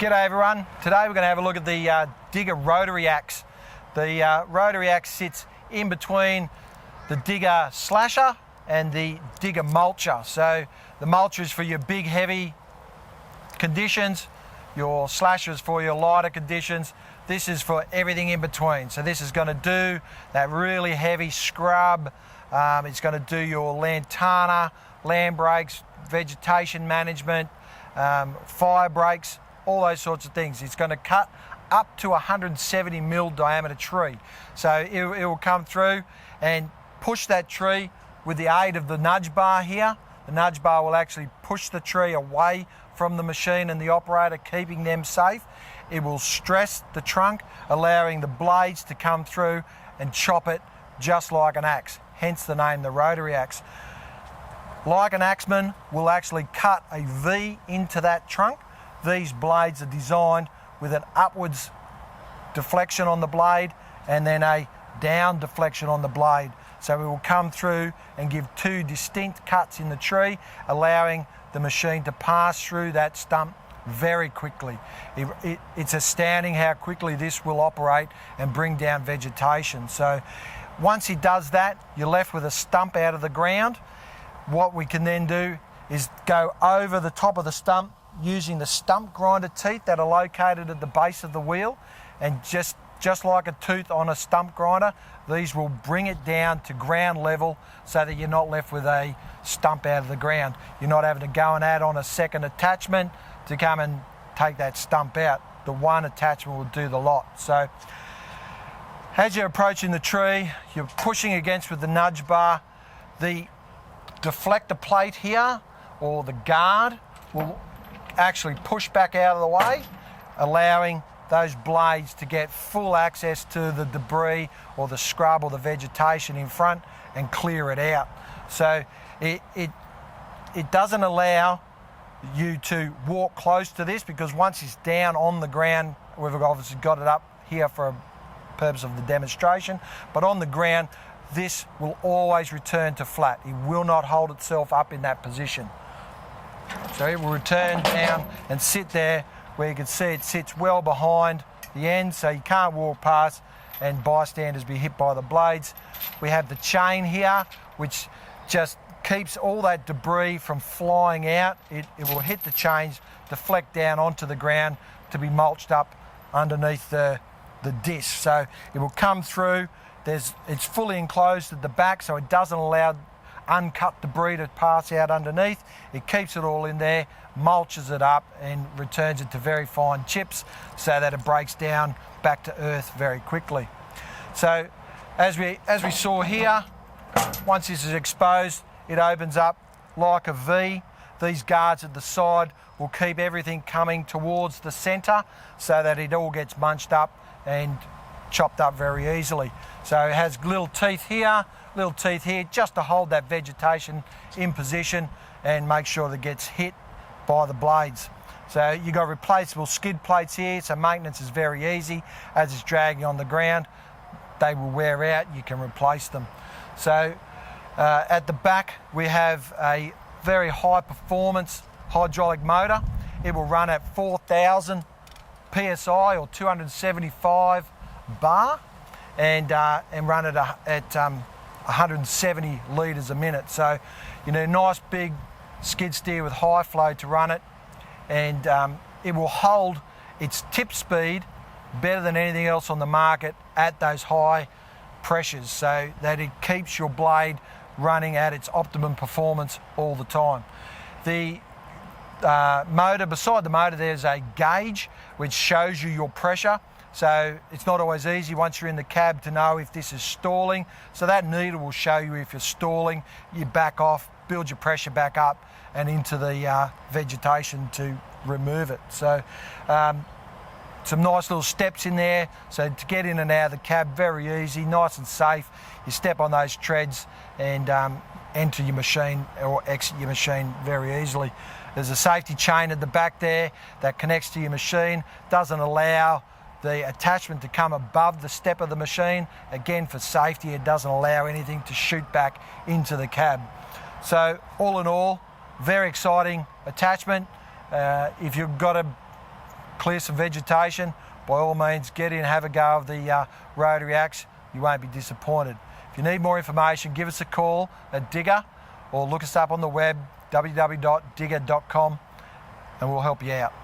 G'day everyone. Today we're going to have a look at the Digga Rotary Axe. The Rotary Axe sits in between the Digga Slasher and the Digga Mulcher. So the mulcher is for your big heavy conditions, your slasher is for your lighter conditions. This is for everything in between. So this is going to do that really heavy scrub. It's going to do your lantana, land breaks, vegetation management, fire breaks, all those sorts of things. It's going to cut up to 170 mil diameter tree. So it will come through and push that tree with the aid of the nudge bar here. The nudge bar will actually push the tree away from the machine and the operator, keeping them safe. It will stress the trunk, allowing the blades to come through and chop it just like an axe, hence the name, the Rotary Axe. Like an axeman will actually cut a V into that trunk. These blades are designed with an upwards deflection on the blade and then a down deflection on the blade. So it will come through and give two distinct cuts in the tree, allowing the machine to pass through that stump very quickly. It's astounding how quickly this will operate and bring down vegetation. So once it does that, you're left with a stump out of the ground. What we can then do is go over the top of the stump using the stump grinder teeth that are located at the base of the wheel, and just like a tooth on a stump grinder, these will bring it down to ground level so that you're not left with a stump out of the ground. You're not having to go and add on a second attachment to come and take that stump out. The one attachment will do the lot. So as you're approaching the tree, you're pushing against with the nudge bar. The deflector plate here, or the guard, will actually push back out of the way, allowing those blades to get full access to the debris or the scrub or the vegetation in front and clear it out. So it doesn't allow you to walk close to this, because once it's down on the ground, we've obviously got it up here for a purpose of the demonstration, but on the ground this will always return to flat. It will not hold itself up in that position. So it will return down and sit there where you can see it sits well behind the end, so you can't walk past and bystanders be hit by the blades. We have the chain here, which just keeps all that debris from flying out. It will hit the chains, deflect down onto the ground to be mulched up underneath the disc. So it will come through. It's fully enclosed at the back, so it doesn't allow uncut debris to pass out underneath. It keeps it all in there, mulches it up and returns it to very fine chips so that it breaks down back to earth very quickly. So as we saw here, once this is exposed, it opens up like a V. These guards at the side will keep everything coming towards the centre so that it all gets munched up and chopped up very easily. So it has little teeth here, just to hold that vegetation in position and make sure that it gets hit by the blades. So you've got replaceable skid plates here, so maintenance is very easy. As it's dragging on the ground, they will wear out, you can replace them. So at the back we have a very high performance hydraulic motor. It will run at 4,000 PSI or 275 bar and run it at 170 litres a minute. So you need a nice big skid steer with high flow to run it, and it will hold its tip speed better than anything else on the market at those high pressures, so that it keeps your blade running at its optimum performance all the time. The motor, beside the motor there's a gauge which shows you your pressure. So it's not always easy once you're in the cab to know if this is stalling. So that needle will show you if you're stalling. You back off, build your pressure back up and into the vegetation to remove it. So some nice little steps in there. So to get in and out of the cab, very easy, nice and safe. You step on those treads and enter your machine or exit your machine very easily. There's a safety chain at the back there that connects to your machine. Doesn't allow the attachment to come above the step of the machine. Again, for safety, it doesn't allow anything to shoot back into the cab. So all in all, very exciting attachment. If you've got a clear some vegetation, by all means get in and have a go of the Rotary Axe. You won't be disappointed. If you need more information, give us a call at Digga or look us up on the web, www.digga.com, and we'll help you out.